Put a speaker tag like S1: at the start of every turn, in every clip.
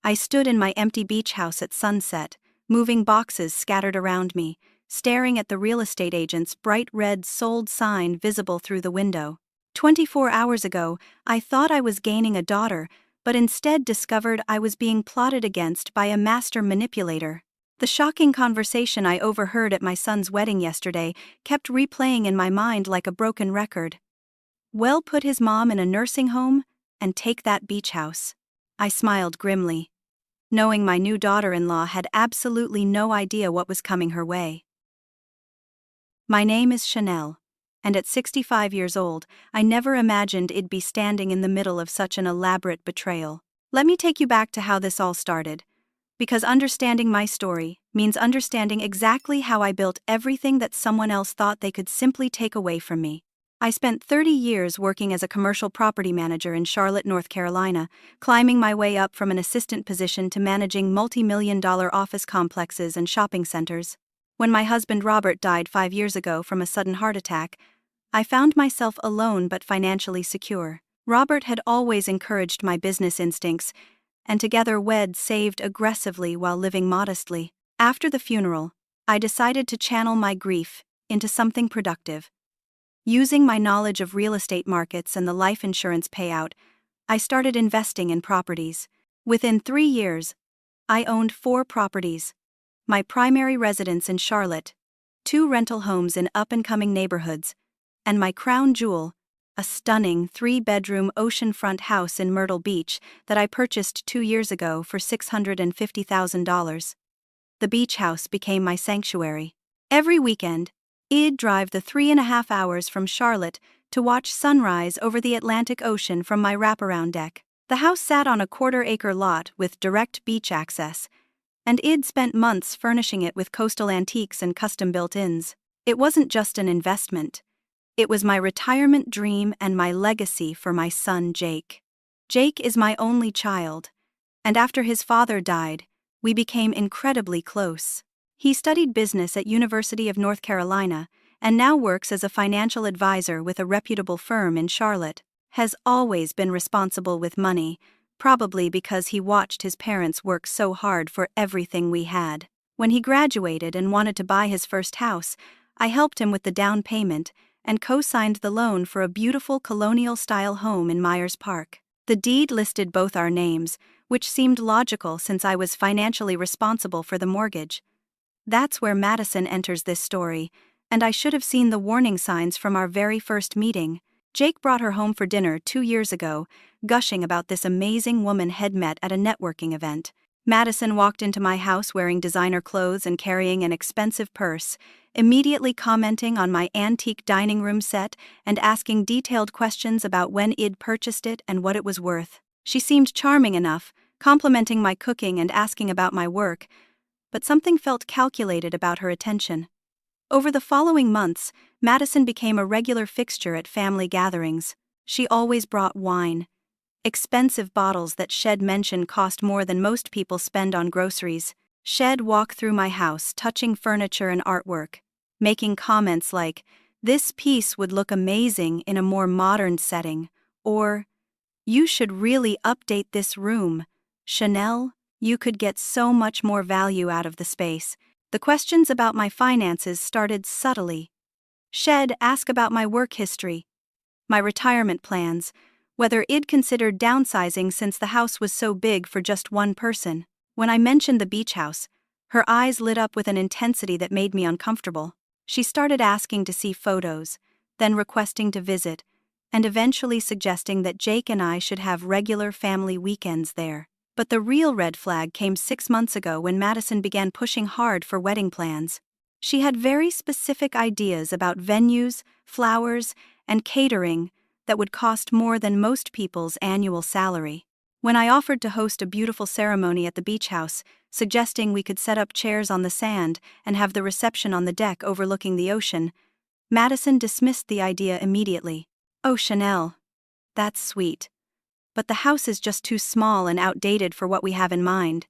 S1: I stood in my empty beach house at sunset, moving boxes scattered around me, staring at the real estate agent's bright red sold sign visible through the window. 24 hours ago, I thought I was gaining a daughter, but instead discovered I was being plotted against by a master manipulator. The shocking conversation I overheard at my son's wedding yesterday kept replaying in my mind like a broken record. Well, put his mom in a nursing home and take that beach house. I smiled grimly, knowing my new daughter-in-law had absolutely no idea what was coming her way. My name is Chanel, and at 65 years old, I never imagined I'd be standing in the middle of such an elaborate betrayal. Let me take you back to how this all started, because understanding my story means understanding exactly how I built everything that someone else thought they could simply take away from me. I spent 30 years working as a commercial property manager in Charlotte, North Carolina, climbing my way up from an assistant position to managing multi-million-dollar office complexes and shopping centers. When my husband Robert died 5 years ago from a sudden heart attack, I found myself alone but financially secure. Robert had always encouraged my business instincts, and together we'd saved aggressively while living modestly. After the funeral, I decided to channel my grief into something productive. Using my knowledge of real estate markets and the life insurance payout, I started investing in properties. Within 3 years, I owned 4 properties: my primary residence in Charlotte, 2 rental homes in up-and-coming neighborhoods, and my crown jewel, a stunning 3-bedroom oceanfront house in Myrtle Beach that I purchased 2 years ago for $650,000. The beach house became my sanctuary. Every weekend, I'd drive the 3.5 hours from Charlotte to watch sunrise over the Atlantic Ocean from my wraparound deck. The house sat on a 1/4-acre lot with direct beach access, and I'd spent months furnishing it with coastal antiques and custom built-ins. It wasn't just an investment. It was my retirement dream and my legacy for my son Jake. Jake is my only child, and after his father died, we became incredibly close. He studied business at University of North Carolina and now works as a financial advisor with a reputable firm in Charlotte. Has always been responsible with money, probably because he watched his parents work so hard for everything we had. When he graduated and wanted to buy his first house, I helped him with the down payment and co-signed the loan for a beautiful colonial-style home in Myers Park. The deed listed both our names, which seemed logical since I was financially responsible for the mortgage. That's where Madison enters this story, and I should have seen the warning signs from our very first meeting. Jake brought her home for dinner 2 years ago, gushing about this amazing woman he'd met at a networking event. Madison walked into my house wearing designer clothes and carrying an expensive purse, immediately commenting on my antique dining room set and asking detailed questions about when I'd purchased it and what it was worth. She seemed charming enough, complimenting my cooking and asking about my work, but something felt calculated about her attention. Over the following months, Madison became a regular fixture at family gatherings. She always brought wine, expensive bottles that she'd mention cost more than most people spend on groceries. She'd walk through my house touching furniture and artwork, making comments like, "This piece would look amazing in a more modern setting," or, "You should really update this room, Chanel. You could get so much more value out of the space." The questions about my finances started subtly. She'd ask about my work history, my retirement plans, whether I'd considered downsizing since the house was so big for just one person. When I mentioned the beach house, her eyes lit up with an intensity that made me uncomfortable. She started asking to see photos, then requesting to visit, and eventually suggesting that Jake and I should have regular family weekends there. But the real red flag came 6 months ago when Madison began pushing hard for wedding plans. She had very specific ideas about venues, flowers, and catering that would cost more than most people's annual salary. When I offered to host a beautiful ceremony at the beach house, suggesting we could set up chairs on the sand and have the reception on the deck overlooking the ocean, Madison dismissed the idea immediately. "Oh, Chanel, that's sweet. But the house is just too small and outdated for what we have in mind.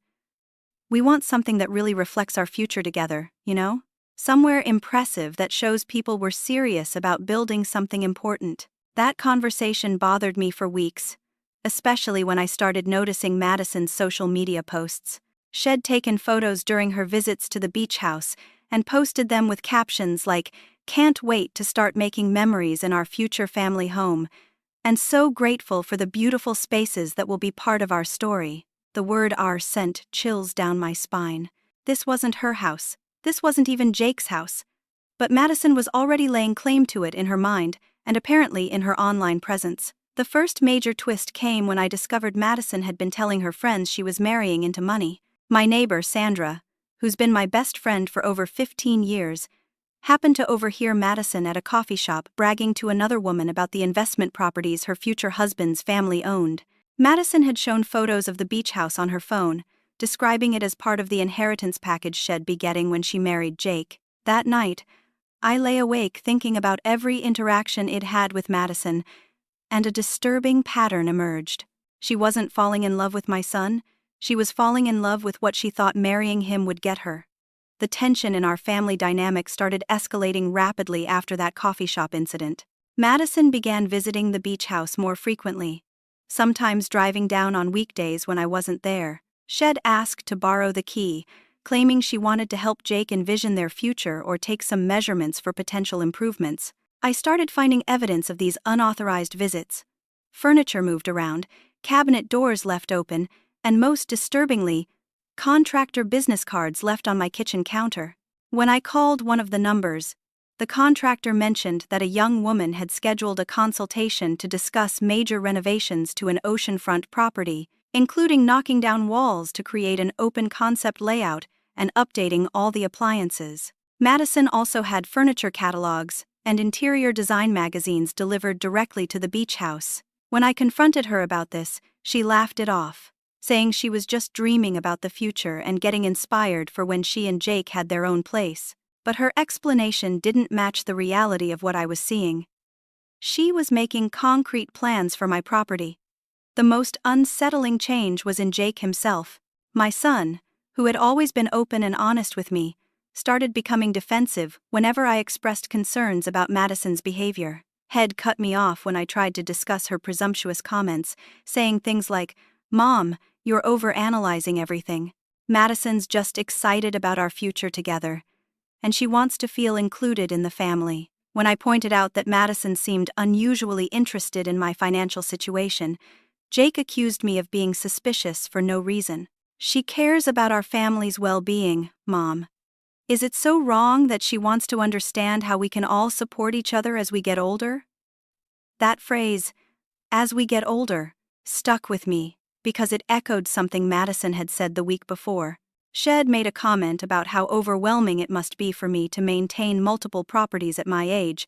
S1: We want something that really reflects our future together, you know? Somewhere impressive that shows people we're serious about building something important." That conversation bothered me for weeks, especially when I started noticing Madison's social media posts. She'd taken photos during her visits to the beach house and posted them with captions like, "Can't wait to start making memories in our future family home," and "so grateful for the beautiful spaces that will be part of our story." The word "our" sent chills down my spine. This wasn't her house. This wasn't even Jake's house. But Madison was already laying claim to it in her mind, and apparently in her online presence. The first major twist came when I discovered Madison had been telling her friends she was marrying into money. My neighbor, Sandra, who's been my best friend for over 15 years, happened to overhear Madison at a coffee shop bragging to another woman about the investment properties her future husband's family owned. Madison had shown photos of the beach house on her phone, describing it as part of the inheritance package she'd be getting when she married Jake. That night, I lay awake thinking about every interaction it had with Madison, and a disturbing pattern emerged. She wasn't falling in love with my son, she was falling in love with what she thought marrying him would get her. The tension in our family dynamic started escalating rapidly after that coffee shop incident. Madison began visiting the beach house more frequently, sometimes driving down on weekdays when I wasn't there. She'd asked to borrow the key, claiming she wanted to help Jake envision their future or take some measurements for potential improvements. I started finding evidence of these unauthorized visits. Furniture moved around, cabinet doors left open, and most disturbingly, contractor business cards left on my kitchen counter. When I called one of the numbers, the contractor mentioned that a young woman had scheduled a consultation to discuss major renovations to an oceanfront property, including knocking down walls to create an open-concept layout and updating all the appliances. Madison also had furniture catalogs and interior design magazines delivered directly to the beach house. When I confronted her about this, she laughed it off, saying she was just dreaming about the future and getting inspired for when she and Jake had their own place. But her explanation didn't match the reality of what I was seeing. She was making concrete plans for my property. The most unsettling change was in Jake himself. My son, who had always been open and honest with me, started becoming defensive whenever I expressed concerns about Madison's behavior. He'd cut me off when I tried to discuss her presumptuous comments, saying things like, "Mom, you're overanalyzing everything. Madison's just excited about our future together, and she wants to feel included in the family." When I pointed out that Madison seemed unusually interested in my financial situation, Jake accused me of being suspicious for no reason. "She cares about our family's well-being, Mom. Is it so wrong that she wants to understand how we can all support each other as we get older?" That phrase, "as we get older," stuck with me because it echoed something Madison had said the week before. She'd made a comment about how overwhelming it must be for me to maintain multiple properties at my age,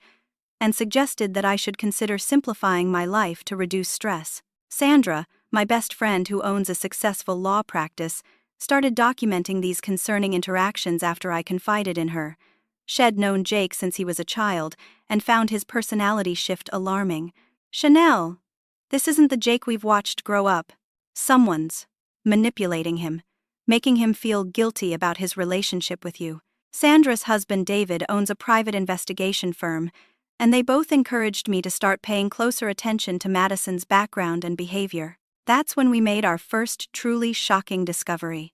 S1: and suggested that I should consider simplifying my life to reduce stress. Sandra, my best friend who owns a successful law practice, started documenting these concerning interactions after I confided in her. She'd known Jake since he was a child and found his personality shift alarming. "Chanel, this isn't the Jake we've watched grow up. Someone's manipulating him, making him feel guilty about his relationship with you." Sandra's husband David owns a private investigation firm, and they both encouraged me to start paying closer attention to Madison's background and behavior. That's when we made our first truly shocking discovery.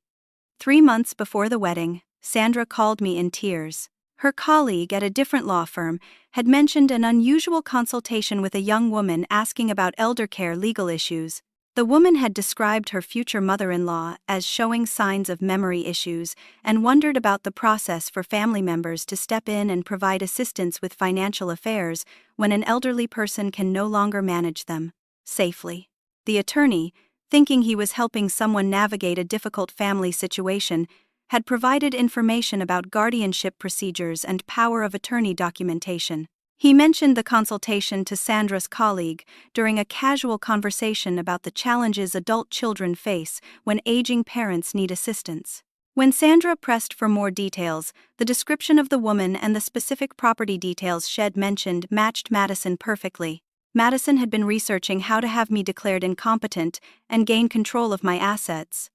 S1: 3 months before the wedding, Sandra called me in tears. Her colleague at a different law firm had mentioned an unusual consultation with a young woman asking about eldercare legal issues. The woman had described her future mother-in-law as showing signs of memory issues and wondered about the process for family members to step in and provide assistance with financial affairs when an elderly person can no longer manage them safely. The attorney, thinking he was helping someone navigate a difficult family situation, had provided information about guardianship procedures and power of attorney documentation. He mentioned the consultation to Sandra's colleague during a casual conversation about the challenges adult children face when aging parents need assistance. When Sandra pressed for more details, the description of the woman and the specific property details she'd mentioned matched Madison perfectly. Madison had been researching how to have me declared incompetent and gain control of my assets.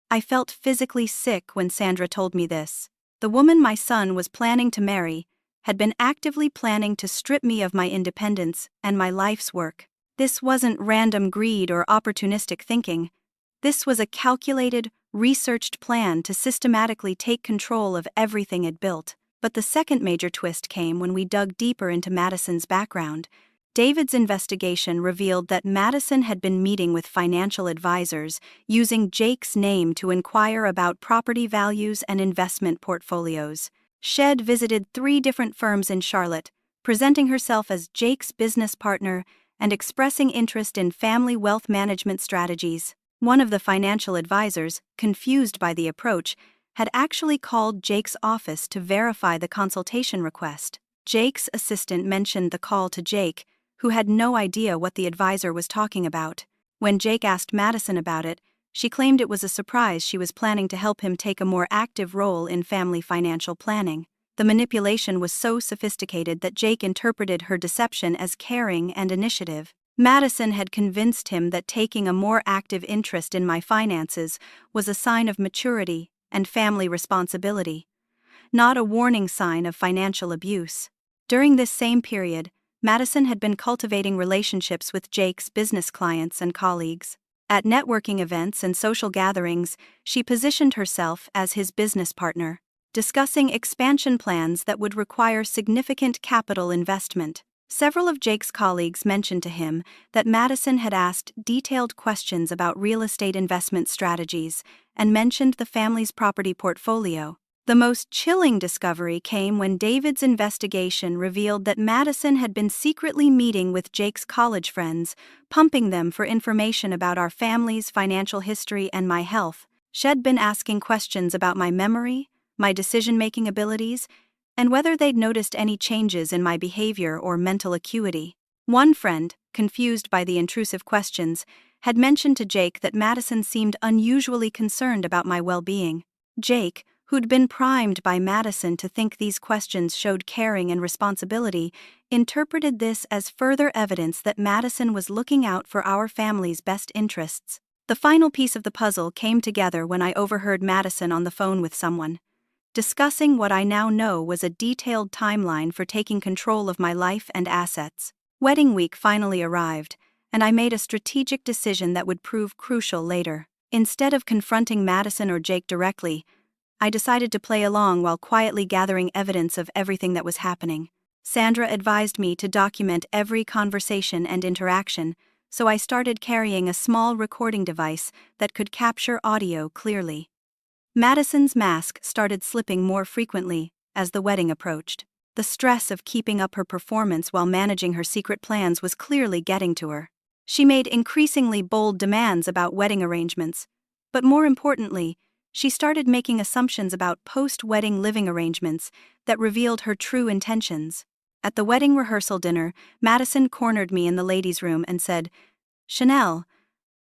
S1: I felt physically sick when Sandra told me this. The woman my son was planning to marry had been actively planning to strip me of my independence and my life's work. This wasn't random greed or opportunistic thinking. This was a calculated, researched plan to systematically take control of everything it built. But the second major twist came when we dug deeper into Madison's background. David's investigation revealed that Madison had been meeting with financial advisors, using Jake's name to inquire about property values and investment portfolios. Shed visited 3 different firms in Charlotte, presenting herself as Jake's business partner and expressing interest in family wealth management strategies. One of the financial advisors, confused by the approach, had actually called Jake's office to verify the consultation request. Jake's assistant mentioned the call to Jake, who had no idea what the advisor was talking about. When Jake asked Madison about it, she claimed it was a surprise she was planning to help him take a more active role in family financial planning. The manipulation was so sophisticated that Jake interpreted her deception as caring and initiative. Madison had convinced him that taking a more active interest in my finances was a sign of maturity and family responsibility, not a warning sign of financial abuse. During this same period, Madison had been cultivating relationships with Jake's business clients and colleagues. At networking events and social gatherings, she positioned herself as his business partner, discussing expansion plans that would require significant capital investment. Several of Jake's colleagues mentioned to him that Madison had asked detailed questions about real estate investment strategies and mentioned the family's property portfolio. The most chilling discovery came when David's investigation revealed that Madison had been secretly meeting with Jake's college friends, pumping them for information about our family's financial history and my health. She'd been asking questions about my memory, my decision-making abilities, and whether they'd noticed any changes in my behavior or mental acuity. One friend, confused by the intrusive questions, had mentioned to Jake that Madison seemed unusually concerned about my well-being. Jake, who'd been primed by Madison to think these questions showed caring and responsibility, interpreted this as further evidence that Madison was looking out for our family's best interests. The final piece of the puzzle came together when I overheard Madison on the phone with someone, discussing what I now know was a detailed timeline for taking control of my life and assets. Wedding week finally arrived, and I made a strategic decision that would prove crucial later. Instead of confronting Madison or Jake directly, I decided to play along while quietly gathering evidence of everything that was happening. Sandra advised me to document every conversation and interaction, so I started carrying a small recording device that could capture audio clearly. Madison's mask started slipping more frequently as the wedding approached. The stress of keeping up her performance while managing her secret plans was clearly getting to her. She made increasingly bold demands about wedding arrangements, but more importantly, she started making assumptions about post-wedding living arrangements that revealed her true intentions. At the wedding rehearsal dinner, Madison cornered me in the ladies' room and said, "Chanel,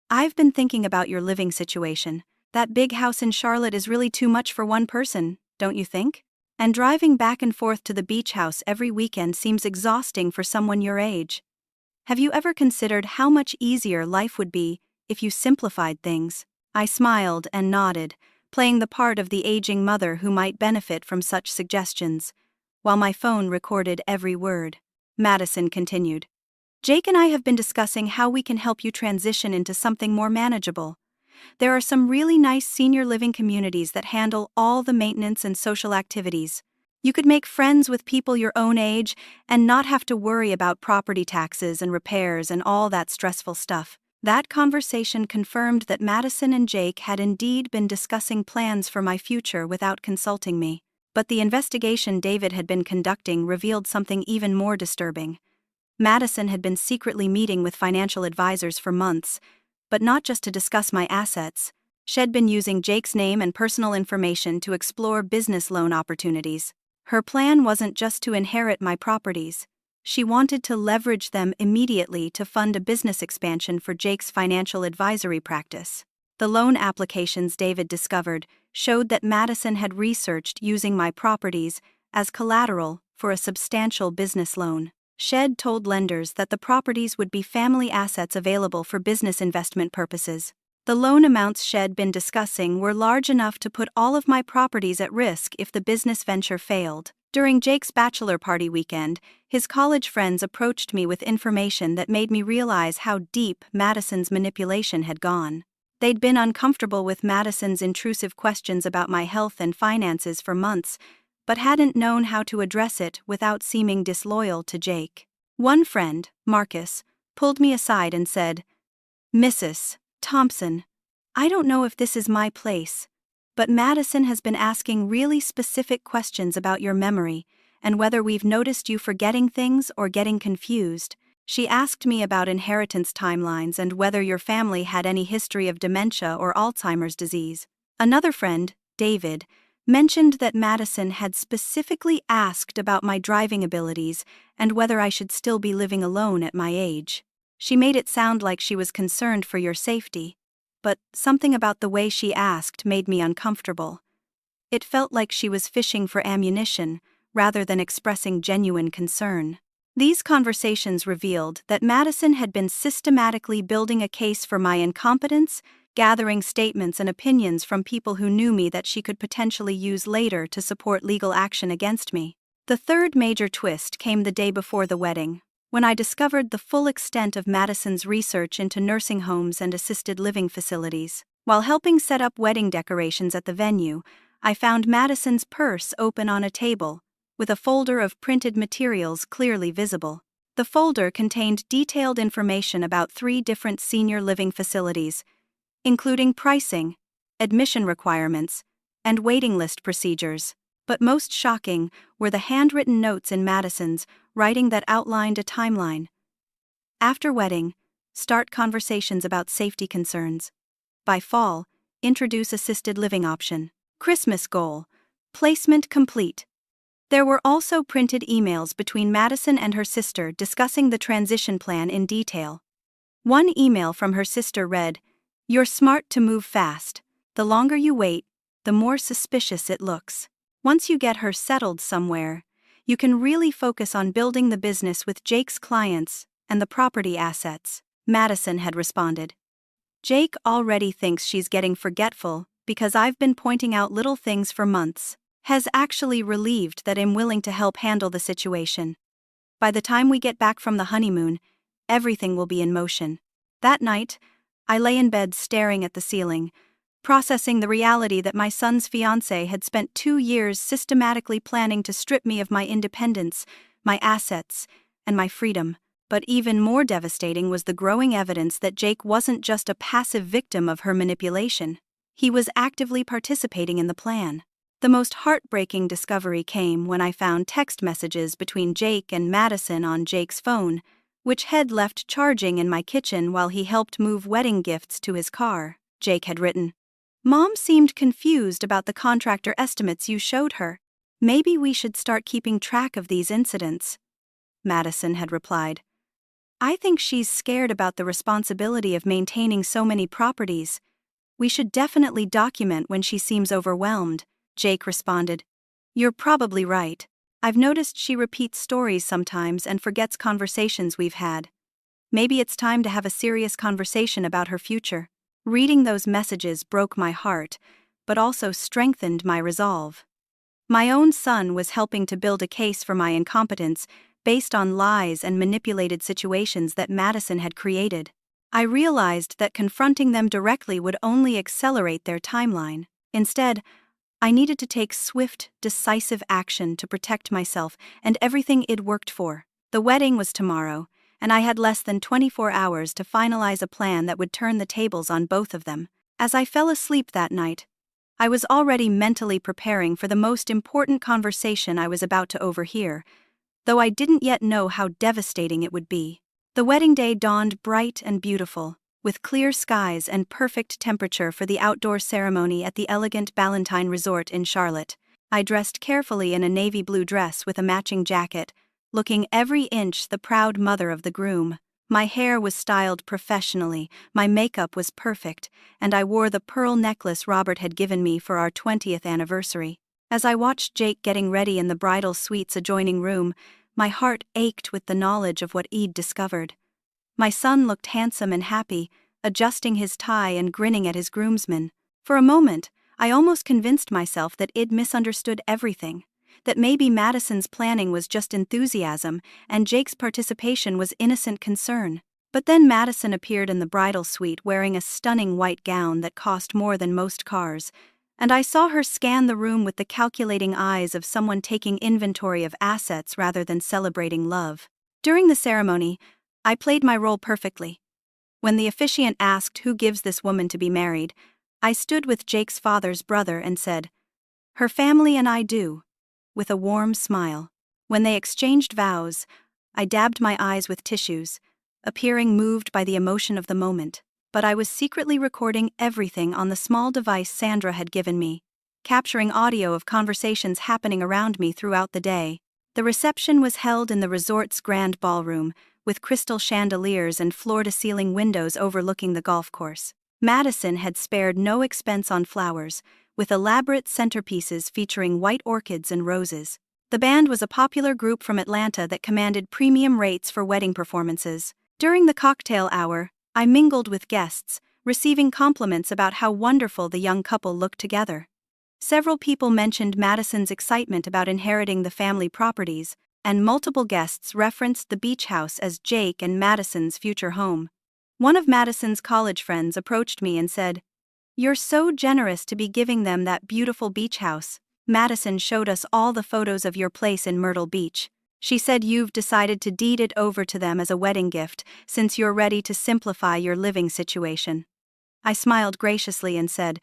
S1: I've been thinking about your living situation. That big house in Charlotte is really too much for one person, don't you think? And driving back and forth to the beach house every weekend seems exhausting for someone your age. Have you ever considered how much easier life would be if you simplified things?" I smiled and nodded, playing the part of the aging mother who might benefit from such suggestions, while my phone recorded every word. Madison continued, "Jake and I have been discussing how we can help you transition into something more manageable. There are some really nice senior living communities that handle all the maintenance and social activities. You could make friends with people your own age and not have to worry about property taxes and repairs and all that stressful stuff." That conversation confirmed that Madison and Jake had indeed been discussing plans for my future without consulting me. But the investigation David had been conducting revealed something even more disturbing. Madison had been secretly meeting with financial advisors for months, but not just to discuss my assets. She'd been using Jake's name and personal information to explore business loan opportunities. Her plan wasn't just to inherit my properties. She wanted to leverage them immediately to fund a business expansion for Jake's financial advisory practice. The loan applications David discovered showed that Madison had researched using my properties as collateral for a substantial business loan. She'd told lenders that the properties would be family assets available for business investment purposes. The loan amounts she'd been discussing were large enough to put all of my properties at risk if the business venture failed. During Jake's bachelor party weekend, his college friends approached me with information that made me realize how deep Madison's manipulation had gone. They'd been uncomfortable with Madison's intrusive questions about my health and finances for months, but hadn't known how to address it without seeming disloyal to Jake. One friend, Marcus, pulled me aside and said, "Mrs. Thompson, I don't know if this is my place, but Madison has been asking really specific questions about your memory and whether we've noticed you forgetting things or getting confused. She asked me about inheritance timelines and whether your family had any history of dementia or Alzheimer's disease." Another friend, David, mentioned that Madison had specifically asked about my driving abilities and whether I should still be living alone at my age. "She made it sound like she was concerned for your safety, but something about the way she asked made me uncomfortable. It felt like she was fishing for ammunition rather than expressing genuine concern." These conversations revealed that Madison had been systematically building a case for my incompetence, gathering statements and opinions from people who knew me that she could potentially use later to support legal action against me. The third major twist came the day before the wedding, when I discovered the full extent of Madison's research into nursing homes and assisted living facilities. While helping set up wedding decorations at the venue, I found Madison's purse open on a table, with a folder of printed materials clearly visible. The folder contained detailed information about 3 different senior living facilities, including pricing, admission requirements, and waiting list procedures. But most shocking were the handwritten notes in Madison's writing that outlined a timeline. After wedding, start conversations about safety concerns. By fall, introduce assisted living option. Christmas goal, placement complete. There were also printed emails between Madison and her sister discussing the transition plan in detail. One email from her sister read, "You're smart to move fast. The longer you wait, the more suspicious it looks. Once you get her settled somewhere, you can really focus on building the business with Jake's clients and the property assets." Madison had responded, "Jake already thinks she's getting forgetful because I've been pointing out little things for months. Has actually relieved that I'm willing to help handle the situation. By the time we get back from the honeymoon, everything will be in motion." That night, I lay in bed staring at the ceiling, processing the reality that my son's fiancé had spent 2 years systematically planning to strip me of my independence, my assets, and my freedom. But even more devastating was the growing evidence that Jake wasn't just a passive victim of her manipulation. He was actively participating in the plan. The most heartbreaking discovery came when I found text messages between Jake and Madison on Jake's phone, which had left charging in my kitchen while he helped move wedding gifts to his car. Jake had written, "Mom seemed confused about the contractor estimates you showed her. Maybe we should start keeping track of these incidents." Madison had replied, "I think she's scared about the responsibility of maintaining so many properties. We should definitely document when she seems overwhelmed." Jake responded, "You're probably right. I've noticed she repeats stories sometimes and forgets conversations we've had. Maybe it's time to have a serious conversation about her future." Reading those messages broke my heart, but also strengthened my resolve. My own son was helping to build a case for my incompetence based on lies and manipulated situations that Madison had created. I realized that confronting them directly would only accelerate their timeline. Instead, I needed to take swift, decisive action to protect myself and everything I'd worked for. The wedding was tomorrow, and I had less than 24 hours to finalize a plan that would turn the tables on both of them. As I fell asleep that night, I was already mentally preparing for the most important conversation I was about to overhear, though I didn't yet know how devastating it would be. The wedding day dawned bright and beautiful, with clear skies and perfect temperature for the outdoor ceremony at the elegant Ballantine Resort in Charlotte. I dressed carefully in a navy blue dress with a matching jacket, looking every inch the proud mother of the groom. My hair was styled professionally, my makeup was perfect, and I wore the pearl necklace Robert had given me for our 20th anniversary. As I watched Jake getting ready in the bridal suite's adjoining room, my heart ached with the knowledge of what I'd discovered. My son looked handsome and happy, adjusting his tie and grinning at his groomsmen. For a moment, I almost convinced myself that I'd misunderstood everything, that maybe Madison's planning was just enthusiasm and Jake's participation was innocent concern. But then Madison appeared in the bridal suite wearing a stunning white gown that cost more than most cars, and I saw her scan the room with the calculating eyes of someone taking inventory of assets rather than celebrating love. During the ceremony, I played my role perfectly. When the officiant asked who gives this woman to be married, I stood with Jake's father's brother and said, "Her family and I do," with a warm smile. When they exchanged vows, I dabbed my eyes with tissues, appearing moved by the emotion of the moment. But I was secretly recording everything on the small device Sandra had given me, capturing audio of conversations happening around me throughout the day. The reception was held in the resort's grand ballroom, with crystal chandeliers and floor-to-ceiling windows overlooking the golf course. Madison had spared no expense on flowers, with elaborate centerpieces featuring white orchids and roses. The band was a popular group from Atlanta that commanded premium rates for wedding performances. During the cocktail hour, I mingled with guests, receiving compliments about how wonderful the young couple looked together. Several people mentioned Madison's excitement about inheriting the family properties, and multiple guests referenced the beach house as Jake and Madison's future home. One of Madison's college friends approached me and said, "You're so generous to be giving them that beautiful beach house. Madison showed us all the photos of your place in Myrtle Beach. She said you've decided to deed it over to them as a wedding gift since you're ready to simplify your living situation." I smiled graciously and said,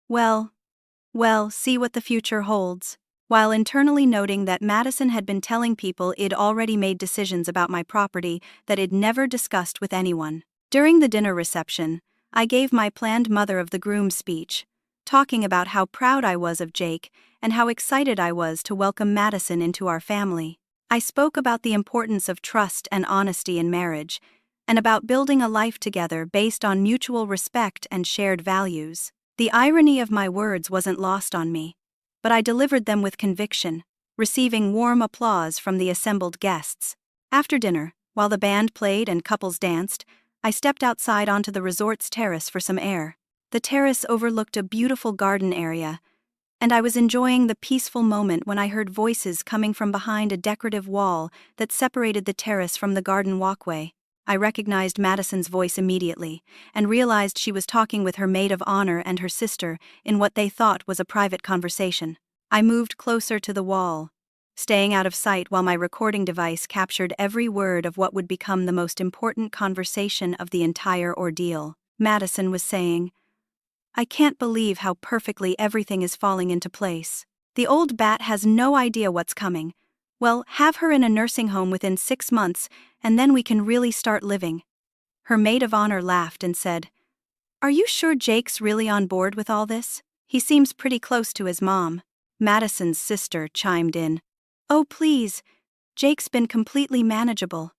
S1: Well, see what the future holds," while internally noting that Madison had been telling people it'd already made decisions about my property that it'd never discussed with anyone. During the dinner reception, I gave my planned mother of the groom speech, talking about how proud I was of Jake and how excited I was to welcome Madison into our family. I spoke about the importance of trust and honesty in marriage, and about building a life together based on mutual respect and shared values. The irony of my words wasn't lost on me, but I delivered them with conviction, receiving warm applause from the assembled guests. After dinner, while the band played and couples danced, I stepped outside onto the resort's terrace for some air. The terrace overlooked a beautiful garden area, and I was enjoying the peaceful moment when I heard voices coming from behind a decorative wall that separated the terrace from the garden walkway. I recognized Madison's voice immediately, and realized she was talking with her maid of honor and her sister in what they thought was a private conversation. I moved closer to the wall, staying out of sight while my recording device captured every word of what would become the most important conversation of the entire ordeal. Madison was saying, "I can't believe how perfectly everything is falling into place. The old bat has no idea what's coming. Well, have her in a nursing home within 6 months, and then we can really start living." Her maid of honor laughed and said, "Are you sure Jake's really on board with all this? He seems pretty close to his mom." Madison's sister chimed in, "Oh please, Jake's been completely manageable.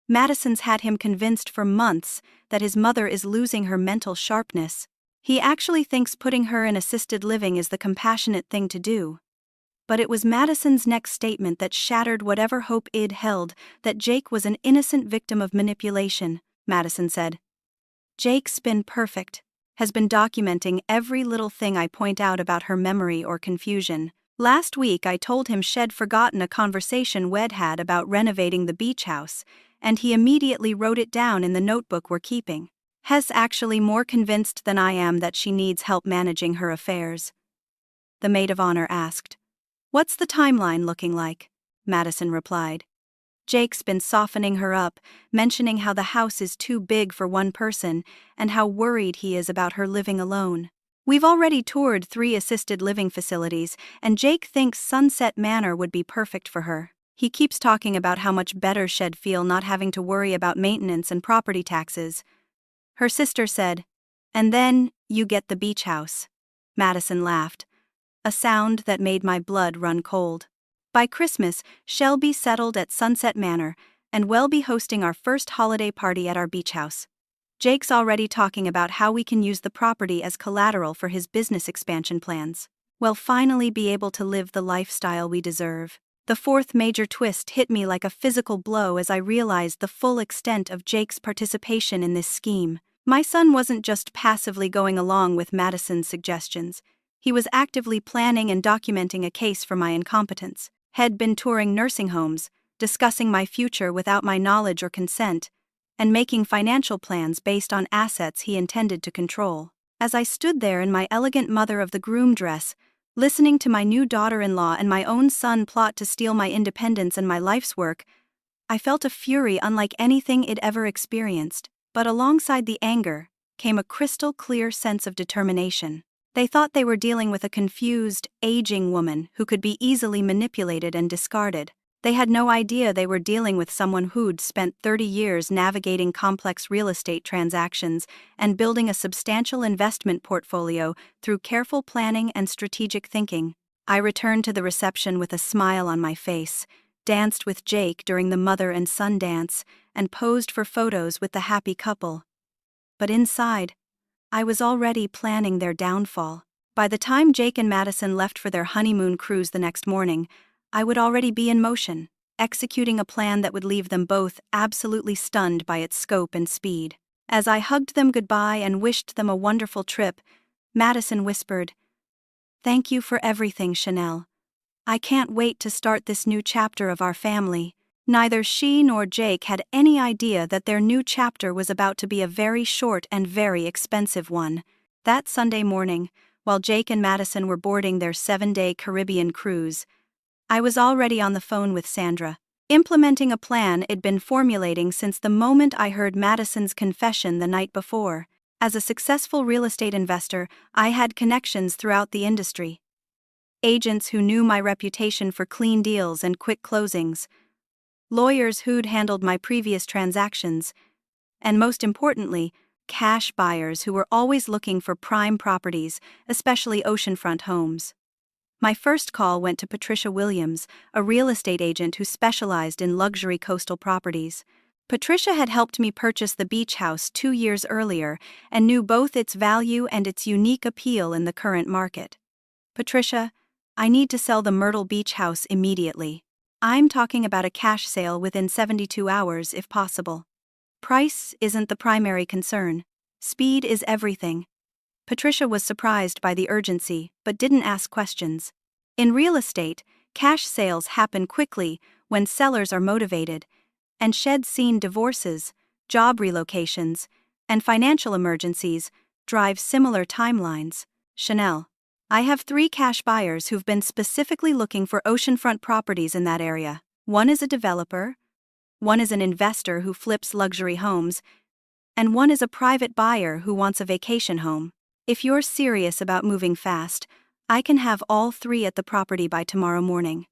S1: Madison's had him convinced for months that his mother is losing her mental sharpness. He actually thinks putting her in assisted living is the compassionate thing to do." But it was Madison's next statement that shattered whatever hope Id held that Jake was an innocent victim of manipulation. Madison said, "Jake's been perfect, has been documenting every little thing I point out about her memory or confusion. Last week I told him she'd forgotten a conversation we'd had about renovating the beach house, and he immediately wrote it down in the notebook we're keeping. He's actually more convinced than I am that she needs help managing her affairs." The maid of honor asked, "What's the timeline looking like?" Madison replied, "Jake's been softening her up, mentioning how the house is too big for one person and how worried he is about her living alone. We've already toured 3 assisted living facilities, and Jake thinks Sunset Manor would be perfect for her. He keeps talking about how much better she'd feel not having to worry about maintenance and property taxes." Her sister said, "And then you get the beach house." Madison laughed, a sound that made my blood run cold. "By Christmas, she'll be settled at Sunset Manor, and we'll be hosting our first holiday party at our beach house. Jake's already talking about how we can use the property as collateral for his business expansion plans. We'll finally be able to live the lifestyle we deserve." The fourth major twist hit me like a physical blow as I realized the full extent of Jake's participation in this scheme. My son wasn't just passively going along with Madison's suggestions. He was actively planning and documenting a case for my incompetence. had been touring nursing homes, discussing my future without my knowledge or consent, and making financial plans based on assets he intended to control. As I stood there in my elegant mother of the groom dress, listening to my new daughter-in-law and my own son plot to steal my independence and my life's work, I felt a fury unlike anything I'd ever experienced, but alongside the anger came a crystal-clear sense of determination. They thought they were dealing with a confused, aging woman who could be easily manipulated and discarded. They had no idea they were dealing with someone who'd spent 30 years navigating complex real estate transactions and building a substantial investment portfolio through careful planning and strategic thinking. I returned to the reception with a smile on my face, danced with Jake during the mother and son dance, and posed for photos with the happy couple. But inside, I was already planning their downfall. By the time Jake and Madison left for their honeymoon cruise the next morning, I would already be in motion, executing a plan that would leave them both absolutely stunned by its scope and speed. As I hugged them goodbye and wished them a wonderful trip, Madison whispered, "Thank you for everything, Chanel. I can't wait to start this new chapter of our family." Neither she nor Jake had any idea that their new chapter was about to be a very short and very expensive one. That Sunday morning, while Jake and Madison were boarding their 7-day Caribbean cruise, I was already on the phone with Sandra, implementing a plan I'd been formulating since the moment I heard Madison's confession the night before. As a successful real estate investor, I had connections throughout the industry. Agents who knew my reputation for clean deals and quick closings, lawyers who'd handled my previous transactions, and most importantly, cash buyers who were always looking for prime properties, especially oceanfront homes. My first call went to Patricia Williams, a real estate agent who specialized in luxury coastal properties. Patricia had helped me purchase the beach house 2 years earlier and knew both its value and its unique appeal in the current market. "Patricia, I need to sell the Myrtle Beach house immediately. I'm talking about a cash sale within 72 hours if possible. Price isn't the primary concern. Speed is everything." Patricia was surprised by the urgency, but didn't ask questions. In real estate, cash sales happen quickly when sellers are motivated, and shed-scene divorces, job relocations, and financial emergencies drive similar timelines. "Chanel, I have 3 cash buyers who've been specifically looking for oceanfront properties in that area. One is a developer, one is an investor who flips luxury homes, and one is a private buyer who wants a vacation home. If you're serious about moving fast, I can have all 3 at the property by tomorrow morning."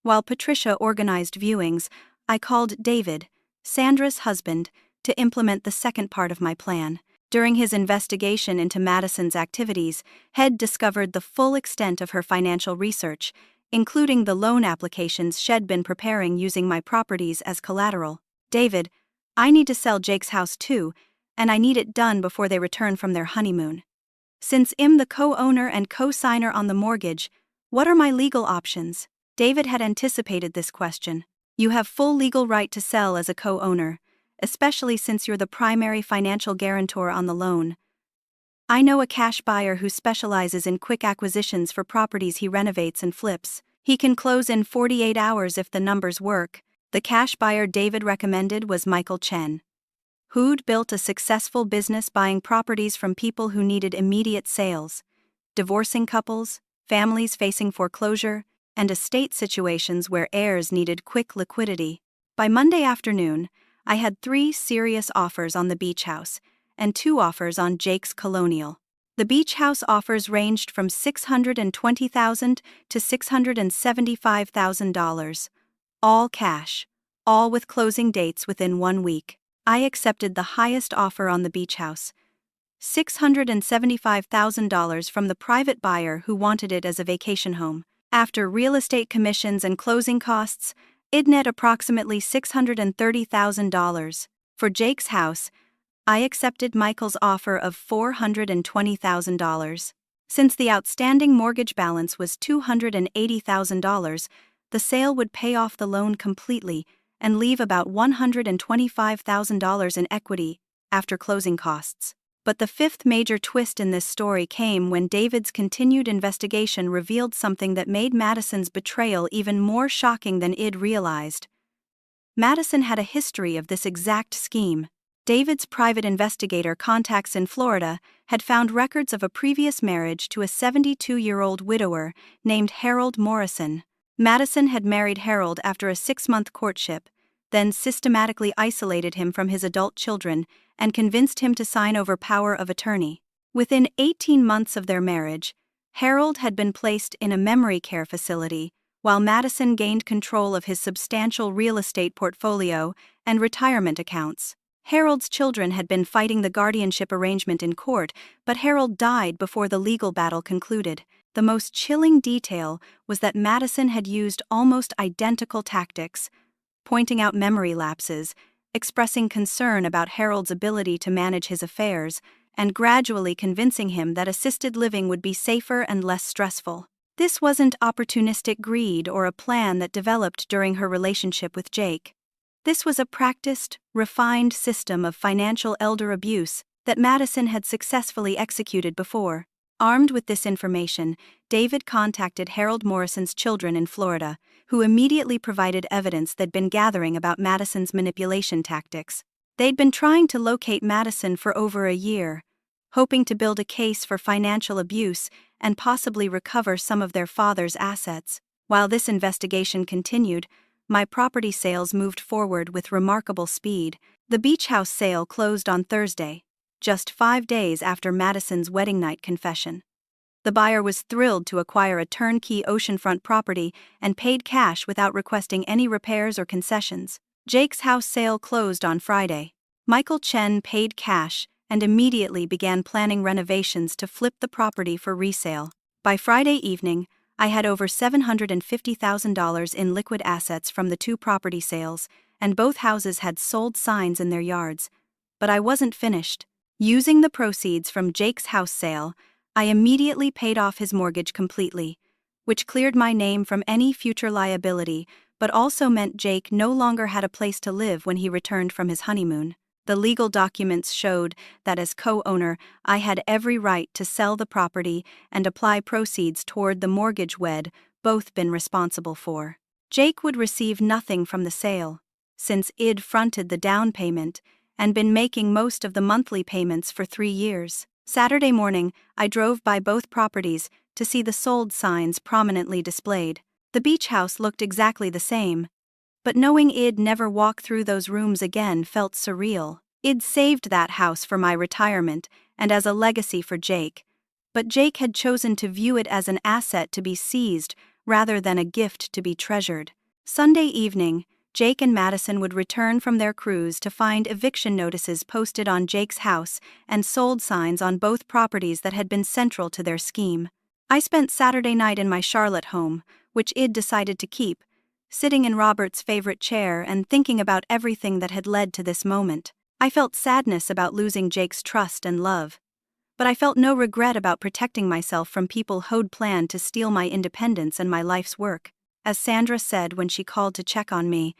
S1: While Patricia organized viewings, I called David, Sandra's husband, to implement the second part of my plan. During his investigation into Madison's activities, Head discovered the full extent of her financial research, including the loan applications she'd been preparing using my properties as collateral. "David, I need to sell Jake's house too, and I need it done before they return from their honeymoon. Since I'm the co-owner and co-signer on the mortgage, what are my legal options?" David had anticipated this question. "You have full legal right to sell as a co-owner, especially since you're the primary financial guarantor on the loan. I know a cash buyer who specializes in quick acquisitions for properties he renovates and flips. He can close in 48 hours if the numbers work." The cash buyer David recommended was Michael Chen, who'd built a successful business buying properties from people who needed immediate sales, divorcing couples, families facing foreclosure, and estate situations where heirs needed quick liquidity. By Monday afternoon, I had 3 serious offers on the beach house and 2 offers on Jake's Colonial. The beach house offers ranged from $620,000 to $675,000, all cash, all with closing dates within 1 week. I accepted the highest offer on the beach house, $675,000 from the private buyer who wanted it as a vacation home. After real estate commissions and closing costs, it'd net approximately $630,000. For Jake's house, I accepted Michael's offer of $420,000. Since the outstanding mortgage balance was $280,000, the sale would pay off the loan completely and leave about $125,000 in equity after closing costs. But the fifth major twist in this story came when David's continued investigation revealed something that made Madison's betrayal even more shocking than Id realized. Madison had a history of this exact scheme. David's private investigator contacts in Florida had found records of a previous marriage to a 72-year-old widower named Harold Morrison. Madison had married Harold after a 6-month courtship, then systematically isolated him from his adult children and convinced him to sign over power of attorney. Within 18 months of their marriage, Harold had been placed in a memory care facility, while Madison gained control of his substantial real estate portfolio and retirement accounts. Harold's children had been fighting the guardianship arrangement in court, but Harold died before the legal battle concluded. The most chilling detail was that Madison had used almost identical tactics, pointing out memory lapses, expressing concern about Harold's ability to manage his affairs, and gradually convincing him that assisted living would be safer and less stressful. This wasn't opportunistic greed or a plan that developed during her relationship with Jake. This was a practiced, refined system of financial elder abuse that Madison had successfully executed before. Armed with this information, David contacted Harold Morrison's children in Florida, who immediately provided evidence they'd been gathering about Madison's manipulation tactics. They'd been trying to locate Madison for over a year, hoping to build a case for financial abuse and possibly recover some of their father's assets. While this investigation continued, my property sales moved forward with remarkable speed. The beach house sale closed on Thursday, just 5 days after Madison's wedding night confession. The buyer was thrilled to acquire a turnkey oceanfront property and paid cash without requesting any repairs or concessions. Jake's house sale closed on Friday. Michael Chen paid cash and immediately began planning renovations to flip the property for resale. By Friday evening, I had over $750,000 in liquid assets from the 2 property sales, and both houses had sold signs in their yards. But I wasn't finished. Using the proceeds from Jake's house sale, I immediately paid off his mortgage completely, which cleared my name from any future liability, but also meant Jake no longer had a place to live when he returned from his honeymoon. The legal documents showed that as co-owner, I had every right to sell the property and apply proceeds toward the mortgage we'd both been responsible for. Jake would receive nothing from the sale, since Id fronted the down payment and been making most of the monthly payments for 3 years. Saturday morning, I drove by both properties to see the sold signs prominently displayed. The beach house looked exactly the same, but knowing I'd never walk through those rooms again felt surreal. I'd saved that house for my retirement and as a legacy for Jake, but Jake had chosen to view it as an asset to be seized rather than a gift to be treasured. Sunday evening, Jake and Madison would return from their cruise to find eviction notices posted on Jake's house and sold signs on both properties that had been central to their scheme. I spent Saturday night in my Charlotte home, which I'd decided to keep, sitting in Robert's favorite chair and thinking about everything that had led to this moment. I felt sadness about losing Jake's trust and love, but I felt no regret about protecting myself from people who'd planned to steal my independence and my life's work. As Sandra said when she called to check on me,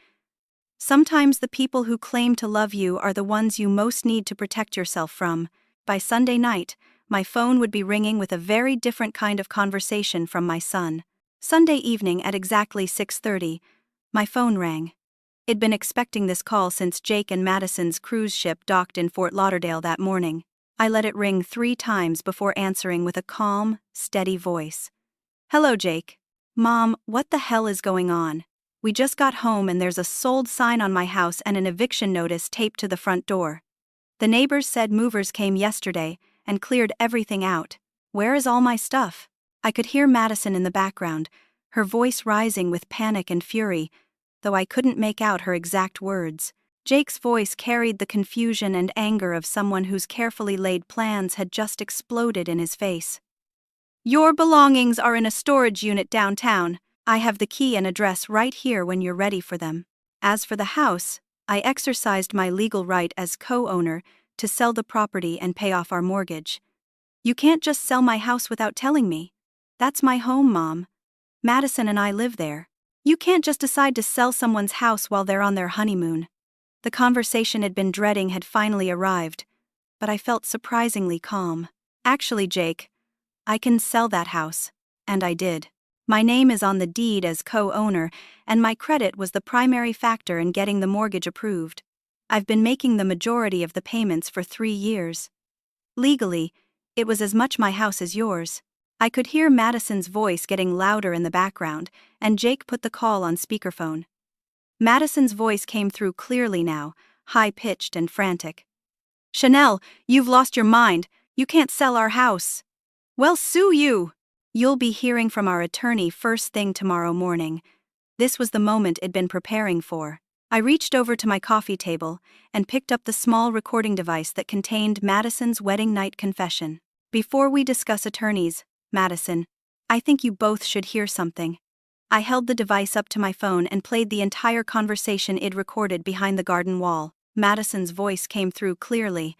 S1: sometimes the people who claim to love you are the ones you most need to protect yourself from. By Sunday night, my phone would be ringing with a very different kind of conversation from my son. Sunday evening at exactly 6:30, my phone rang. I'd been expecting this call since Jake and Madison's cruise ship docked in Fort Lauderdale that morning. I let it ring 3 times before answering with a calm, steady voice. "Hello, Jake. Mom, what the hell is going on? We just got home and there's a sold sign on my house and an eviction notice taped to the front door. The neighbors said movers came yesterday and cleared everything out. Where is all my stuff?" I could hear Madison in the background, her voice rising with panic and fury, though I couldn't make out her exact words. Jake's voice carried the confusion and anger of someone whose carefully laid plans had just exploded in his face. "Your belongings are in a storage unit downtown. I have the key and address right here when you're ready for them. As for the house, I exercised my legal right as co-owner to sell the property and pay off our mortgage. You can't just sell my house without telling me. That's my home, Mom. Madison and I live there. You can't just decide to sell someone's house while they're on their honeymoon." The conversation I'd been dreading had finally arrived. but I felt surprisingly calm. Actually, Jake, I can sell that house. And I did. My name is on the deed as co-owner, and my credit was the primary factor in getting the mortgage approved. I've been making the majority of the payments for 3 years. Legally, it was as much my house as yours. I could hear Madison's voice getting louder in the background, and Jake put the call on speakerphone. Madison's voice came through clearly now, high-pitched and frantic. "Chanel, you've lost your mind. You can't sell our house." "Well, sue you!" "You'll be hearing from our attorney first thing tomorrow morning." This was the moment I'd been preparing for. I reached over to my coffee table and picked up the small recording device that contained Madison's wedding night confession. "Before we discuss attorneys, Madison, I think you both should hear something." I held the device up to my phone and played the entire conversation I'd recorded behind the garden wall. Madison's voice came through clearly.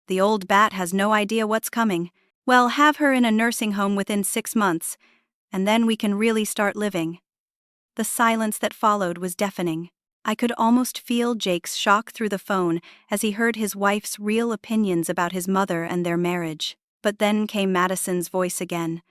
S1: "The old bat has no idea what's coming. Well, have her in a nursing home within 6 months, and then we can really start living." The silence that followed was deafening. I could almost feel Jake's shock through the phone as he heard his wife's real opinions about his mother and their marriage. But then came Madison's voice again,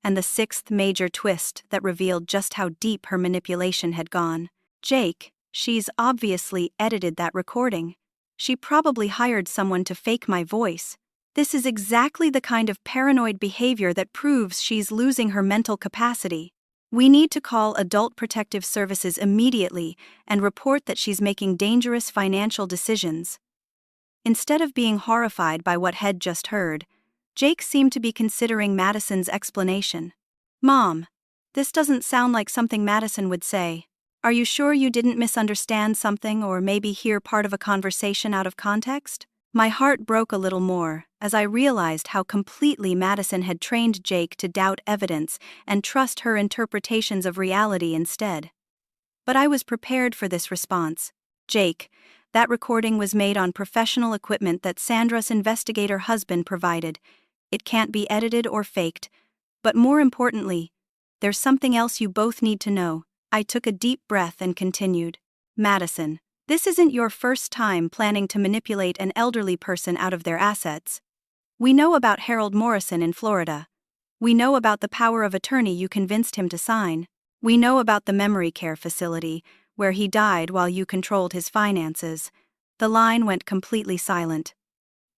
S1: and the 6th major twist that revealed just how deep her manipulation had gone. "Jake, she's obviously edited that recording. She probably hired someone to fake my voice. This is exactly the kind of paranoid behavior that proves she's losing her mental capacity. We need to call Adult Protective Services immediately and report that she's making dangerous financial decisions." Instead of being horrified by what Head just heard, Jake seemed to be considering Madison's explanation. "Mom, this doesn't sound like something Madison would say. Are you sure you didn't misunderstand something or maybe hear part of a conversation out of context?" My heart broke a little more as I realized how completely Madison had trained Jake to doubt evidence and trust her interpretations of reality instead. But I was prepared for this response. "Jake, that recording was made on professional equipment that Sandra's investigator husband provided. It can't be edited or faked. But more importantly, there's something else you both need to know." I took a deep breath and continued. "Madison, this isn't your first time planning to manipulate an elderly person out of their assets. We know about Harold Morrison in Florida. We know about the power of attorney you convinced him to sign. We know about the memory care facility, where he died while you controlled his finances." The line went completely silent.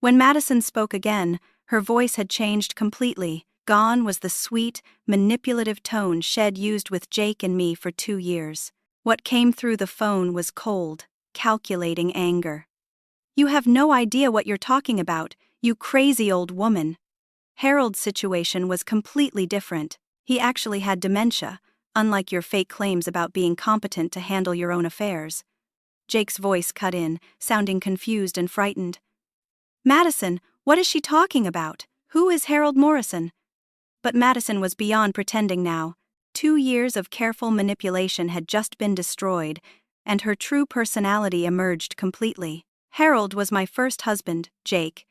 S1: When Madison spoke again, her voice had changed completely. Gone was the sweet, manipulative tone she'd used with Jake and me for 2 years. What came through the phone was cold, calculating anger. "You have no idea what you're talking about, you crazy old woman." Harold's situation was completely different. He actually had dementia, unlike your fake claims about being competent to handle your own affairs. Jake's voice cut in, sounding confused and frightened. "Madison, what is she talking about? Who is Harold Morrison?" But Madison was beyond pretending now. 2 years of careful manipulation had just been destroyed, and her true personality emerged completely. "Harold was my first husband, Jake,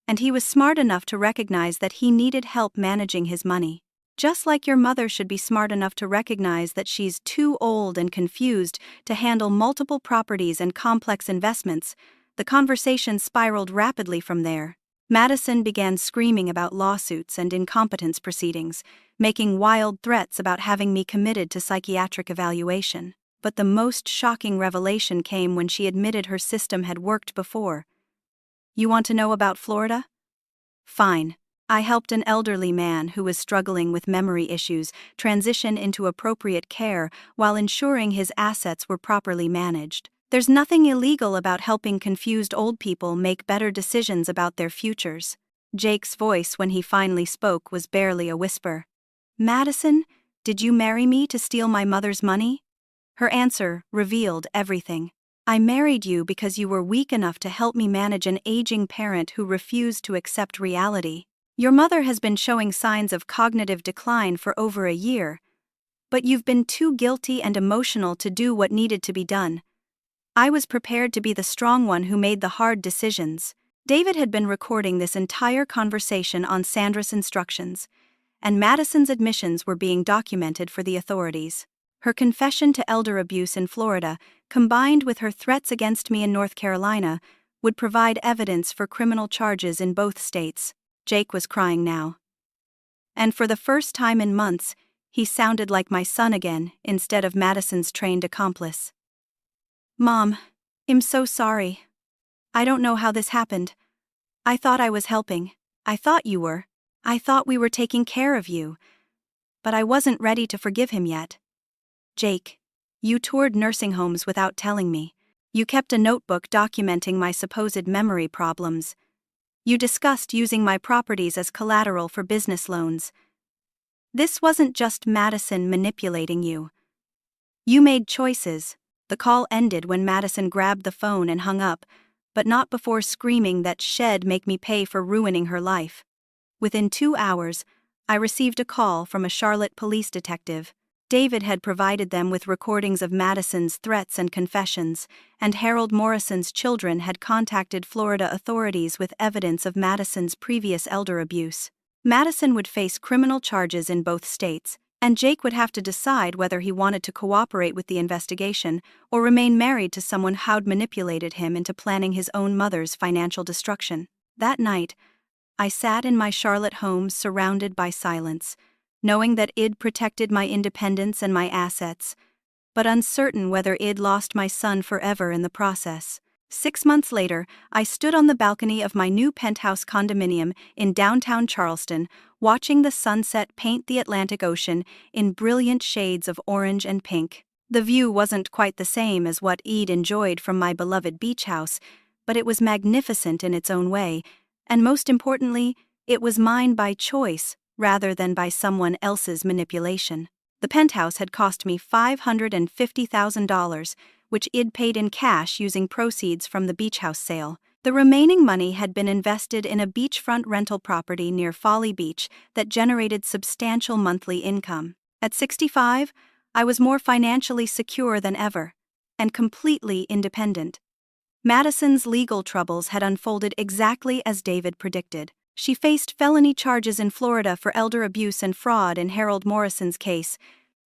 S1: and he was smart enough to recognize that he needed help managing his money. Just like your mother should be smart enough to recognize that she's too old and confused to handle multiple properties and complex investments." The conversation spiraled rapidly from there. Madison began screaming about lawsuits and incompetence proceedings, making wild threats about having me committed to psychiatric evaluation. But the most shocking revelation came when she admitted her system had worked before. "You want to know about Florida? Fine. I helped an elderly man who was struggling with memory issues transition into appropriate care while ensuring his assets were properly managed. There's nothing illegal about helping confused old people make better decisions about their futures." Jake's voice when he finally spoke was barely a whisper. "Madison, did you marry me to steal my mother's money?" Her answer revealed everything. "I married you because you were weak enough to help me manage an aging parent who refused to accept reality. Your mother has been showing signs of cognitive decline for over a year, but you've been too guilty and emotional to do what needed to be done. I was prepared to be the strong one who made the hard decisions." David had been recording this entire conversation on Sandra's instructions, and Madison's admissions were being documented for the authorities. Her confession to elder abuse in Florida, combined with her threats against me in North Carolina, would provide evidence for criminal charges in both states. Jake was crying now. And for the first time in months, he sounded like my son again instead of Madison's trained accomplice. "Mom, I'm so sorry. I don't know how this happened. I thought I was helping. I thought you were. I thought we were taking care of you. But I wasn't ready to forgive him yet. Jake, you toured nursing homes without telling me. You kept a notebook documenting my supposed memory problems. You discussed using my properties as collateral for business loans. This wasn't just Madison manipulating you. You made choices." The call ended when Madison grabbed the phone and hung up, but not before screaming that she'd make me pay for ruining her life. Within 2 hours, I received a call from a Charlotte police detective. David had provided them with recordings of Madison's threats and confessions, and Harold Morrison's children had contacted Florida authorities with evidence of Madison's previous elder abuse. Madison would face criminal charges in both states, and Jake would have to decide whether he wanted to cooperate with the investigation or remain married to someone who'd manipulated him into planning his own mother's financial destruction. That night, I sat in my Charlotte home surrounded by silence, knowing that I'd protected my independence and my assets, but uncertain whether I'd lost my son forever in the process. 6 months later, I stood on the balcony of my new penthouse condominium in downtown Charleston, watching the sunset paint the Atlantic Ocean in brilliant shades of orange and pink. The view wasn't quite the same as what I'd enjoyed from my beloved beach house, but it was magnificent in its own way, and most importantly, it was mine by choice rather than by someone else's manipulation. The penthouse had cost me $550,000, which I'd paid in cash using proceeds from the beach house sale. The remaining money had been invested in a beachfront rental property near Folly Beach that generated substantial monthly income. At 65, I was more financially secure than ever, and completely independent. Madison's legal troubles had unfolded exactly as David predicted. She faced felony charges in Florida for elder abuse and fraud in Harold Morrison's case,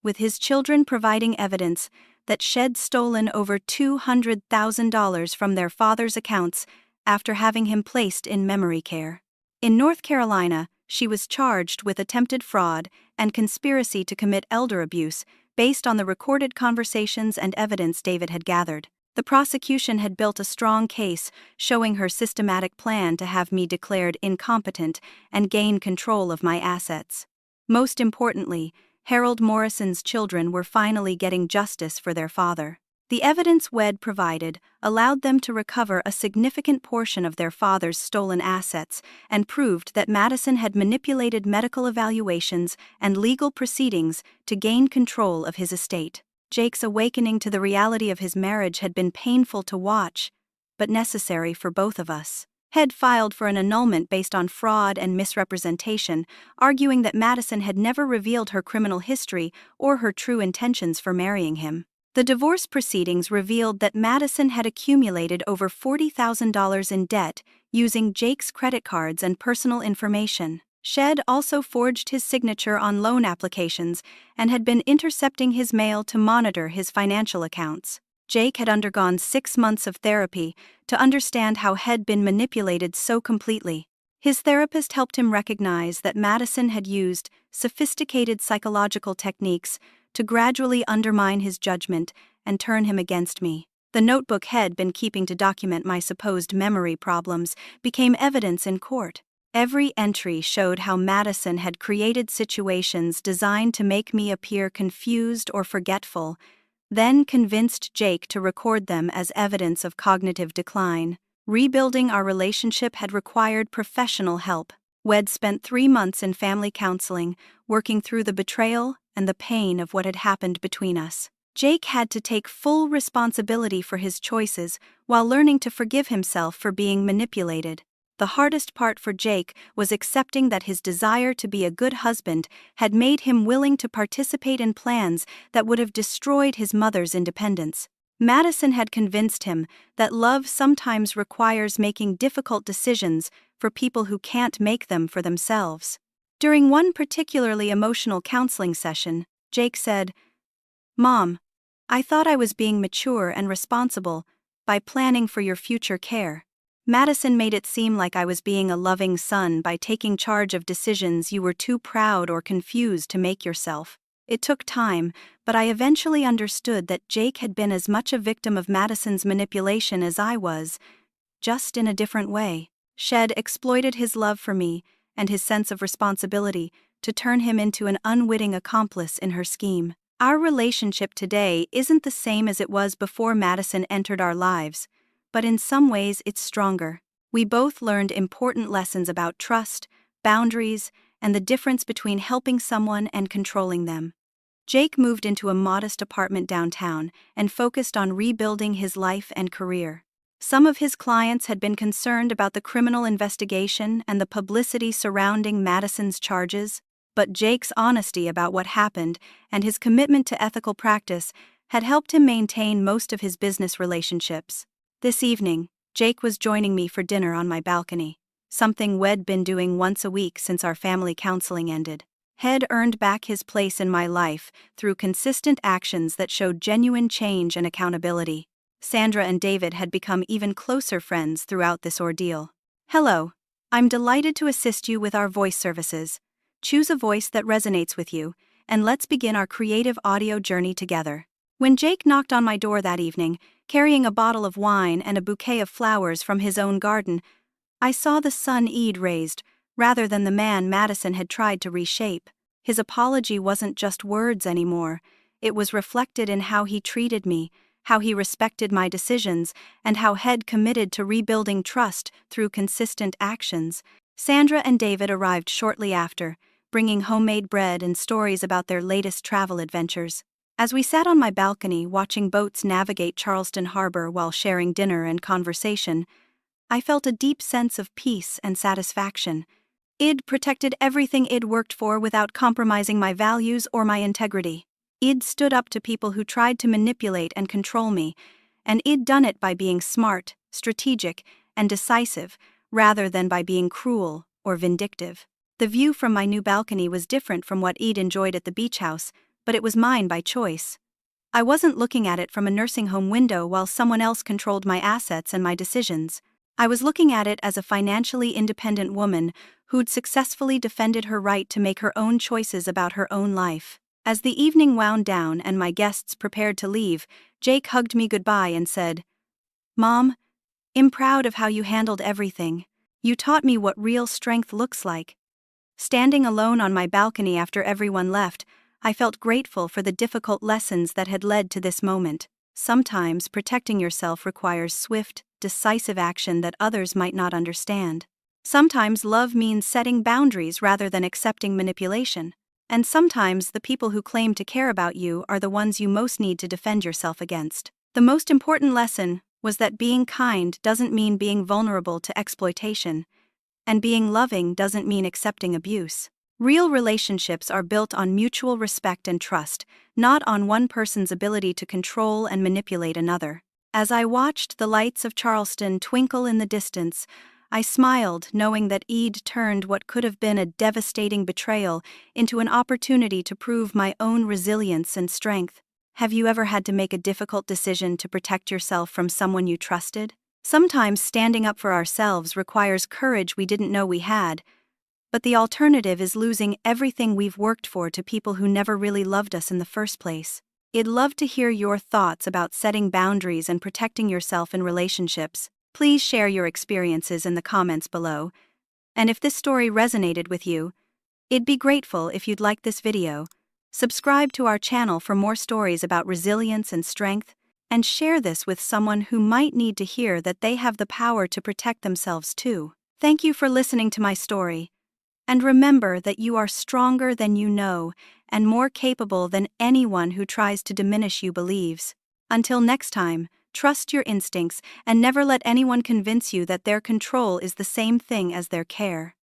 S1: with his children providing evidence that she'd stolen over $200,000 from their father's accounts after having him placed in memory care. In North Carolina, she was charged with attempted fraud and conspiracy to commit elder abuse based on the recorded conversations and evidence David had gathered. The prosecution had built a strong case showing her systematic plan to have me declared incompetent and gain control of my assets. Most importantly, Harold Morrison's children were finally getting justice for their father. The evidence we'd provided allowed them to recover a significant portion of their father's stolen assets and proved that Madison had manipulated medical evaluations and legal proceedings to gain control of his estate. Jake's awakening to the reality of his marriage had been painful to watch, but necessary for both of us. Had filed for an annulment based on fraud and misrepresentation, arguing that Madison had never revealed her criminal history or her true intentions for marrying him. The divorce proceedings revealed that Madison had accumulated over $40,000 in debt using Jake's credit cards and personal information. She'd also forged his signature on loan applications and had been intercepting his mail to monitor his financial accounts. Jake had undergone 6 months of therapy to understand how he'd been manipulated so completely. His therapist helped him recognize that Madison had used sophisticated psychological techniques to gradually undermine his judgment and turn him against me. The notebook he'd been keeping to document my supposed memory problems became evidence in court. Every entry showed how Madison had created situations designed to make me appear confused or forgetful, then convinced Jake to record them as evidence of cognitive decline. Rebuilding our relationship had required professional help. We'd spent 3 months in family counseling, working through the betrayal and the pain of what had happened between us. Jake had to take full responsibility for his choices while learning to forgive himself for being manipulated. The hardest part for Jake was accepting that his desire to be a good husband had made him willing to participate in plans that would have destroyed his mother's independence. Madison had convinced him that love sometimes requires making difficult decisions for people who can't make them for themselves. During one particularly emotional counseling session, Jake said, "Mom, I thought I was being mature and responsible by planning for your future care. Madison made it seem like I was being a loving son by taking charge of decisions you were too proud or confused to make yourself. It took time, but I eventually understood that Jake had been as much a victim of Madison's manipulation as I was, just in a different way. Shed exploited his love for me and his sense of responsibility to turn him into an unwitting accomplice in her scheme. Our relationship today isn't the same as it was before Madison entered our lives, but in some ways it's stronger. We both learned important lessons about trust, boundaries, and the difference between helping someone and controlling them. Jake moved into a modest apartment downtown and focused on rebuilding his life and career. Some of his clients had been concerned about the criminal investigation and the publicity surrounding Madison's charges, but Jake's honesty about what happened and his commitment to ethical practice had helped him maintain most of his business relationships. This evening, Jake was joining me for dinner on my balcony, something we'd been doing once a week since our family counseling ended. He'd earned back his place in my life through consistent actions that showed genuine change and accountability. Sandra and David had become even closer friends throughout this ordeal. Hello, I'm delighted to assist you with our voice services. Choose a voice that resonates with you, and let's begin our creative audio journey together. When Jake knocked on my door that evening, carrying a bottle of wine and a bouquet of flowers from his own garden, I saw the son Eid raised, rather than the man Madison had tried to reshape. His apology wasn't just words anymore. It was reflected in how he treated me, how he respected my decisions, and how he'd committed to rebuilding trust through consistent actions. Sandra and David arrived shortly after, bringing homemade bread and stories about their latest travel adventures. As we sat on my balcony watching boats navigate Charleston Harbor while sharing dinner and conversation, I felt a deep sense of peace and satisfaction. Id protected everything Id worked for without compromising my values or my integrity. Id stood up to people who tried to manipulate and control me, and Id done it by being smart, strategic, and decisive, rather than by being cruel or vindictive. The view from my new balcony was different from what Id enjoyed at the beach house, but it was mine by choice. I wasn't looking at it from a nursing home window while someone else controlled my assets and my decisions. I was looking at it as a financially independent woman who'd successfully defended her right to make her own choices about her own life. As the evening wound down and my guests prepared to leave, Jake hugged me goodbye and said, "Mom, I'm proud of how you handled everything. You taught me what real strength looks like." Standing alone on my balcony after everyone left, I felt grateful for the difficult lessons that had led to this moment. Sometimes protecting yourself requires swift, decisive action that others might not understand. Sometimes love means setting boundaries rather than accepting manipulation. And sometimes the people who claim to care about you are the ones you most need to defend yourself against. The most important lesson was that being kind doesn't mean being vulnerable to exploitation, and being loving doesn't mean accepting abuse. Real relationships are built on mutual respect and trust, not on one person's ability to control and manipulate another. As I watched the lights of Charleston twinkle in the distance, I smiled, knowing that Eid turned what could have been a devastating betrayal into an opportunity to prove my own resilience and strength. Have you ever had to make a difficult decision to protect yourself from someone you trusted? Sometimes standing up for ourselves requires courage we didn't know we had, but the alternative is losing everything we've worked for to people who never really loved us in the first place. I'd love to hear your thoughts about setting boundaries and protecting yourself in relationships. Please share your experiences in the comments below. And if this story resonated with you, I'd be grateful if you'd like this video, subscribe to our channel for more stories about resilience and strength, and share this with someone who might need to hear that they have the power to protect themselves too. Thank you for listening to my story. And remember that you are stronger than you know and more capable than anyone who tries to diminish you believes. Until next time, trust your instincts and never let anyone convince you that their control is the same thing as their care.